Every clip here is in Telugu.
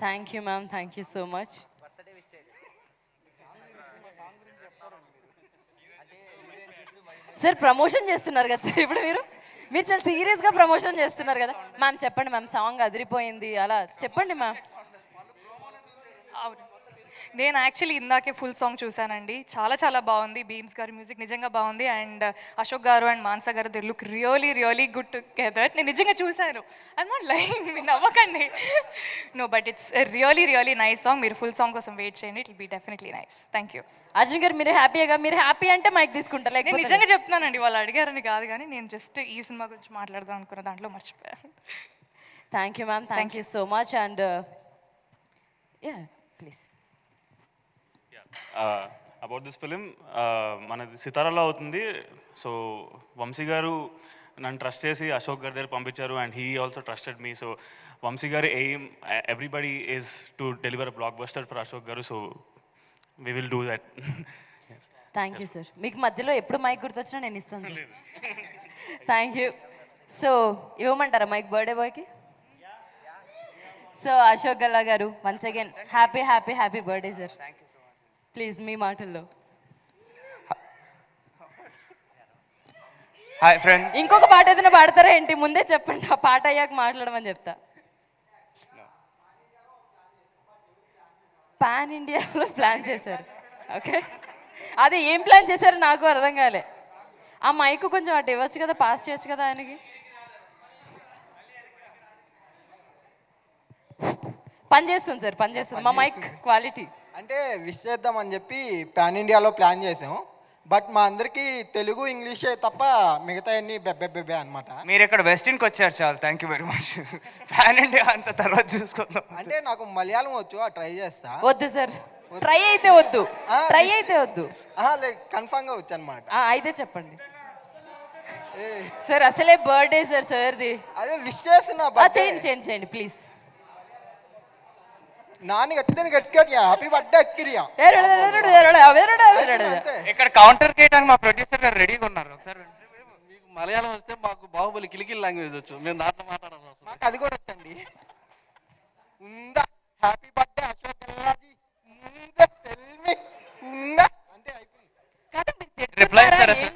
Thank you ma'am, thank you so much. Sir promotion చేస్తున్నారు కదా సార్ ఇప్పుడు మీరు మీరు చాలా సీరియస్గా ప్రమోషన్ చేస్తున్నారు కదా మ్యామ్. చెప్పండి మ్యామ్, సాంగ్ అదిరిపోయింది అలా చెప్పండి మ్యామ్. అవును, నేను యాక్చువల్లీ ఇందాకే ఫుల్ సాంగ్ చూశానండి. చాలా చాలా బాగుంది. బీమ్స్ గారి మ్యూజిక్ నిజంగా బాగుంది. అండ్ అశోక్ గారు అండ్ మాన్సా గారు they look really really good together. నేను నిజంగా చూశాను. ఐఎమ్ నాట్ లైయింగ్, మీరు నవ్వకండి. No, but it's really really nice song. మీరు ఫుల్ సాంగ్ కోసం వెయిట్ చేయండి. It will be definitely nice. Thank you. Arjun గారు మీరు హ్యాపీగా, మీరు హ్యాపీ అంటే మైక్ తీసుకుంటా. నేను లేకపోతే నిజంగా చెప్తున్నానండి, వాళ్ళు అడిగారని కాదు, కానీ నేను జస్ట్ ఈ సినిమా గురించి మాట్లాడదాం అనుకున్న దాంట్లో మర్చిపోయాను. Thank you ma'am, thank you so much. And yeah please. About this film, మనది సితారాలో అవుతుంది. సో వంశీ గారు నన్ను ట్రస్ట్ చేసి అశోక్ గారి దగ్గర పంపించారు and he also trusted me. So Vamshi గారి aim, everybody is to deliver బ్లాక్ బస్టర్ ఫర్ అశోక్ గారు. So we will do that. Thank you sir. మీకు మధ్యలో ఎప్పుడు మైక్ గుర్తొచ్చినా నేను ఇస్తాను సార్. Thank you. సో ఇవ్వమంటారా మైక్ బర్త్డే బాయ్కి? సో అశోక్ గల్లా గారు once again happy happy happy birthday sir. Please మీ మాటల్లో. Hi friends. ఇంకొక పాట ఏదైనా పాడతారా ఏంటి? ముందే చెప్పండి, ఆ పాట అయ్యాక మాట్లాడమని చెప్తా. పాన్ ఇండియాలో ప్లాన్ చేశారు. ఓకే, అదే ఏం ప్లాన్ చేశారో నాకు అర్థం కాలే. ఆ మైక్ కొంచెం అటు ఇవ్వచ్చు కదా, పాస్ చేయొచ్చు కదా ఆయనకి. పని చేస్తుంది సార్, పని చేస్తుంది మా మైక్ క్వాలిటీ. అంటే విష్ చేద్దామని చెప్పి పాన్ ఇండియాలో ప్లాన్ చేసాం. బట్ మా అందరికీ తెలుగు ఇంగ్లీషే తప్ప మిగతా అన్ని బెబ్బెబ్బెబ్బే అనమాట. మీరు ఇక్కడ వెస్టిన్కి వచ్చారు, చాలు. Thank you very much. Fan India అంత తర్వాత చూసుకుందాం. అంటే నాకు మలయాళం వచ్చు, ట్రై చేస్తా. వద్దు సార్, ట్రై అయితే వద్దు, ట్రై అయితే వద్దు. లైక్ కన్ఫామ్గా వచ్చు అనమాట. అయితే చెప్పండి సార్. అసలే బర్త్డే సార్ సార్ది. అదే విష్ చేస్తున్నా. చేయండి చేయండి చేయండి ప్లీజ్. నాని గట్టిని గట్టిగా హ్యాపీ బర్త్డే అక్కిరియా. ఇక్కడ కౌంటర్ చేయడానికి మా ప్రొడ్యూసర్ గారు రెడీగా ఉన్నారు. ఒకసారి మీకు మలయాళం వస్తే మాకు బాహుబలి కిలికిల్ లాంగ్వేజ్ వచ్చు, మేము దాంట్లో మాట్లాడాల్సి వస్తుంది. మాకు అది కూడా వచ్చండి. ఉందా హ్యాపీ బర్త్డే అశోక్ గెల్లాజీ, ఉందా టెల్ మీ, ఉందా అంటే అయిపోయింది. రిప్లై ఇస్తారా సార్?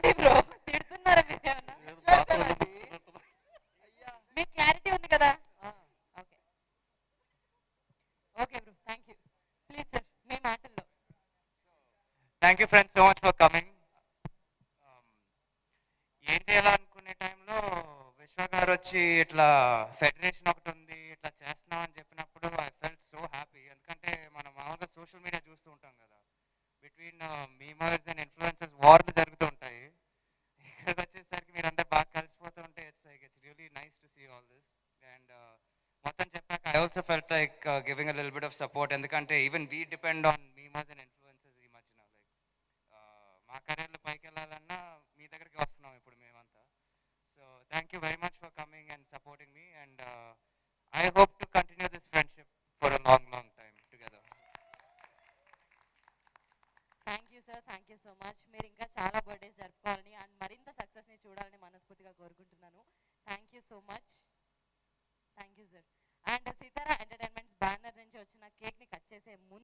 మీకు క్లారిటీ ఉంది కదా? Okay okay bro, thank you. Please sir మీ మాటల్లో. Thank you friends so much for coming. ఏం చేయాలనుకునే టైంలో విశ్వ గారు వచ్చి ఇట్లా ఫెడరేషన్ ఒకటి ఉంది ఇట్లా చేస్తున్నాం అని చెప్పినప్పుడు ఐ ఫెల్ట్ సో హ్యాపీ. ఎందుకంటే మనం మామూలుగా సోషల్ మీడియా చూస్తూ ఉంటాం కదా, బిట్వీన్ మీమర్స్ అండ్ ఇన్ఫ్లుయెన్సర్స్ వార్లు జరుగుతూ ఉంటాయి. ఇక్కడికి వచ్చేసరికి మీరు అందరు బాగా కలిసిపోతూ ఉంటే it's really nice to see all this. And మొత్తం చెప్పాక I also felt like giving a little bit of support. ఎందుకంటే even we depend on memers and influencers ఈ మధ్యన. లైక్ మా కెరీర్లో పైకి వెళ్ళాలన్నా మీ దగ్గరికి వస్తున్నాం ఇప్పుడు మేమంతా. So thank you very much for coming and supporting me. And I hope to continue this friendship for a long long time together. Thank you sir, thank you so much. మీరు ఇంకా చాలా బర్త్డేస్ జరుపుకోవాలని అండ్ మరింత సక్సెస్ని చూడాలని మనస్ఫూర్తిగా కోరుకుంటున్నాను. Thank you so much. Thank you sir. And Sithara entertainments banner నుంచి వచ్చిన కేక్ని కట్ చేసే ముందు